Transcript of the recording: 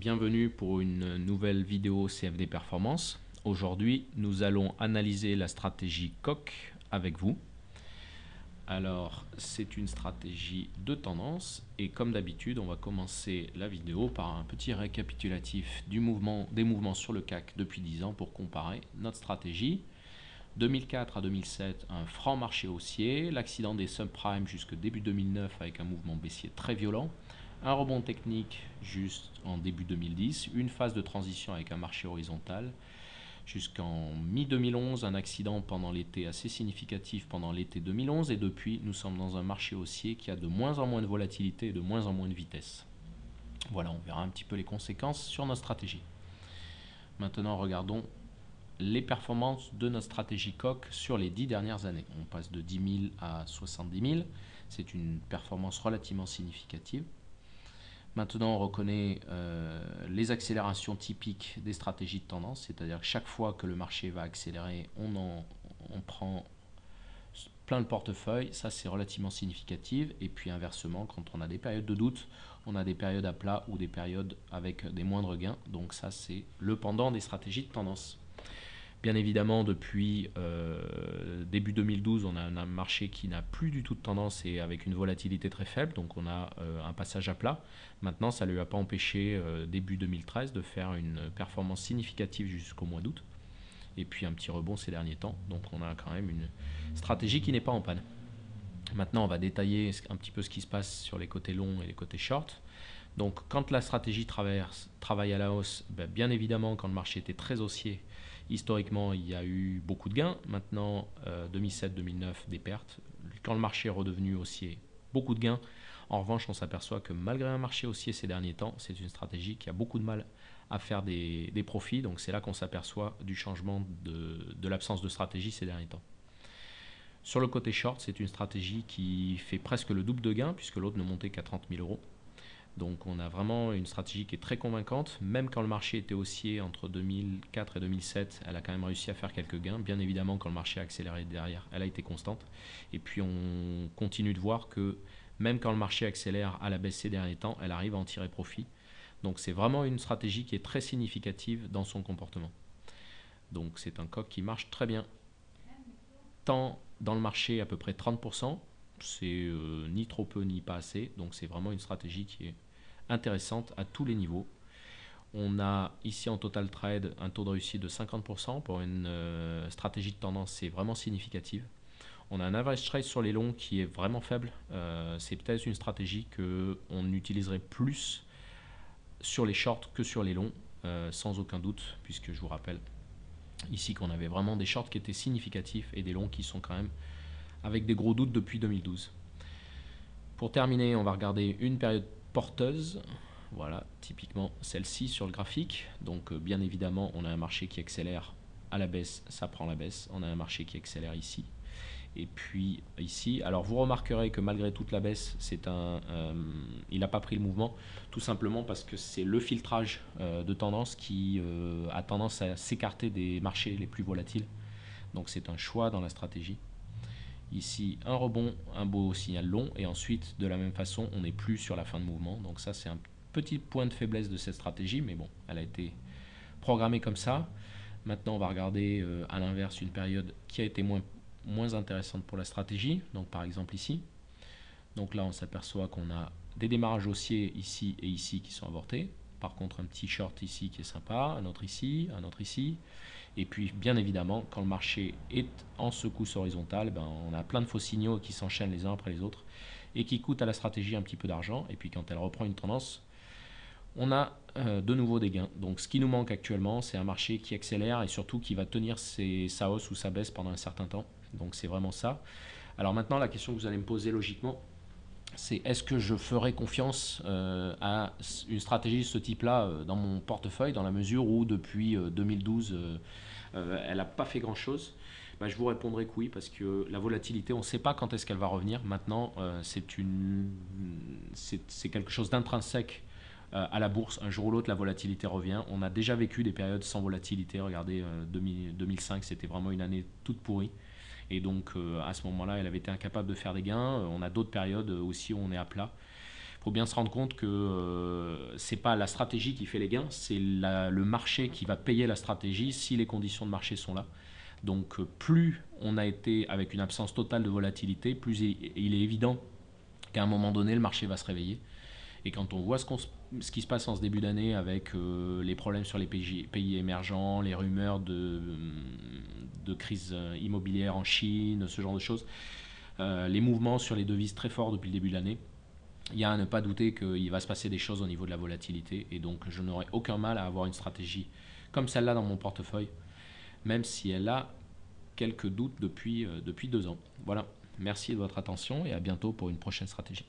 bienvenue pour une nouvelle vidéo CFD Performance. Aujourd'hui, nous allons analyser la stratégie COC avec vous. Alors, c'est une stratégie de tendance et comme d'habitude, on va commencer la vidéo par un petit récapitulatif des mouvements sur le CAC depuis 10 ans pour comparer notre stratégie. 2004 à 2007, un franc marché haussier, l'accident des subprimes jusqu'au début 2009 avec un mouvement baissier très violent, un rebond technique juste en début 2010, une phase de transition avec un marché horizontal, jusqu'en mi-2011, un accident pendant l'été assez significatif pendant l'été 2011, et depuis, nous sommes dans un marché haussier qui a de moins en moins de volatilité et de moins en moins de vitesse. Voilà, on verra un petit peu les conséquences sur notre stratégie. Maintenant, regardons les performances de notre stratégie COC sur les 10 dernières années. On passe de 10 000 à 70 000. C'est une performance relativement significative. Maintenant, on reconnaît les accélérations typiques des stratégies de tendance, c'est-à-dire que chaque fois que le marché va accélérer, on prend plein le portefeuille. Ça, c'est relativement significatif. Et puis inversement, quand on a des périodes de doute, on a des périodes à plat ou des périodes avec des moindres gains. Donc ça, c'est le pendant des stratégies de tendance. Bien évidemment, depuis début 2012, on a un marché qui n'a plus du tout de tendance et avec une volatilité très faible, donc on a un passage à plat. Maintenant, ça ne lui a pas empêché début 2013 de faire une performance significative jusqu'au mois d'août. Et puis un petit rebond ces derniers temps, donc on a quand même une stratégie qui n'est pas en panne. Maintenant, on va détailler un petit peu ce qui se passe sur les côtés longs et les côtés short. Donc quand la stratégie travaille à la hausse, bien évidemment, quand le marché était très haussier, historiquement, il y a eu beaucoup de gains. Maintenant, 2007-2009, des pertes. Quand le marché est redevenu haussier, beaucoup de gains. En revanche, on s'aperçoit que malgré un marché haussier ces derniers temps, c'est une stratégie qui a beaucoup de mal à faire des profits. Donc c'est là qu'on s'aperçoit du changement de l'absence de stratégie ces derniers temps. Sur le côté short, c'est une stratégie qui fait presque le double de gains puisque l'autre ne montait qu'à 30 000 euros. Donc on a vraiment une stratégie qui est très convaincante. Même quand le marché était haussier entre 2004 et 2007, elle a quand même réussi à faire quelques gains. Bien évidemment, quand le marché a accéléré derrière, elle a été constante. Et puis on continue de voir que même quand le marché accélère à la baisse ces derniers temps, elle arrive à en tirer profit. Donc c'est vraiment une stratégie qui est très significative dans son comportement. Donc c'est un COC qui marche très bien. Tant dans le marché à peu près 30%, c'est ni trop peu ni pas assez, donc c'est vraiment une stratégie qui est intéressante à tous les niveaux. On a ici en total trade un taux de réussite de 50%. Pour une stratégie de tendance, c'est vraiment significatif. On a un average trade sur les longs qui est vraiment faible. C'est peut-être une stratégie qu'on utiliserait plus sur les shorts que sur les longs, sans aucun doute, puisque je vous rappelle ici qu'on avait vraiment des shorts qui étaient significatifs et des longs qui sont quand même avec des gros doutes depuis 2012. Pour terminer, on va regarder une période porteuse. Voilà, typiquement celle-ci sur le graphique. Donc bien évidemment, on a un marché qui accélère à la baisse, ça prend la baisse. On a un marché qui accélère ici. Et puis ici, alors vous remarquerez que malgré toute la baisse, il n'a pas pris le mouvement, tout simplement parce que c'est le filtrage de tendance qui a tendance à s'écarter des marchés les plus volatiles. Donc c'est un choix dans la stratégie. Ici, un rebond, un beau signal long, et ensuite, de la même façon, on n'est plus sur la fin de mouvement. Donc ça, c'est un petit point de faiblesse de cette stratégie, mais bon, elle a été programmée comme ça. Maintenant, on va regarder à l'inverse une période qui a été moins intéressante pour la stratégie. Donc par exemple ici. Donc là, on s'aperçoit qu'on a des démarrages haussiers ici et ici qui sont avortés. Par contre, un petit short ici qui est sympa, un autre ici, un autre ici. Et puis, bien évidemment, quand le marché est en secousse horizontale, on a plein de faux signaux qui s'enchaînent les uns après les autres et qui coûtent à la stratégie un petit peu d'argent. Et puis, quand elle reprend une tendance, on a de nouveau des gains. Donc, ce qui nous manque actuellement, c'est un marché qui accélère et surtout qui va tenir sa hausse ou sa baisse pendant un certain temps. Donc, c'est vraiment ça. Alors maintenant, la question que vous allez me poser logiquement, c'est est-ce que je ferai confiance à une stratégie de ce type-là dans mon portefeuille, dans la mesure où depuis 2012, elle n'a pas fait grand-chose. Je vous répondrai que oui, parce que la volatilité, on ne sait pas quand est-ce qu'elle va revenir. Maintenant, c'est quelque chose d'intrinsèque à la bourse. Un jour ou l'autre, la volatilité revient. On a déjà vécu des périodes sans volatilité. Regardez, 2005, c'était vraiment une année toute pourrie. Et donc à ce moment-là, elle avait été incapable de faire des gains. On a d'autres périodes aussi où on est à plat. Il faut bien se rendre compte que c'est pas la stratégie qui fait les gains, c'est le marché qui va payer la stratégie si les conditions de marché sont là. Donc plus on a été avec une absence totale de volatilité, plus il est évident qu'à un moment donné, le marché va se réveiller. Et quand on voit ce qui se passe en ce début d'année avec les problèmes sur les pays émergents, les rumeurs de crise immobilière en Chine, ce genre de choses, les mouvements sur les devises très forts depuis le début de l'année, il y a à ne pas douter qu'il va se passer des choses au niveau de la volatilité. Et donc je n'aurai aucun mal à avoir une stratégie comme celle-là dans mon portefeuille, même si elle a quelques doutes depuis 2 ans. Voilà, merci de votre attention et à bientôt pour une prochaine stratégie.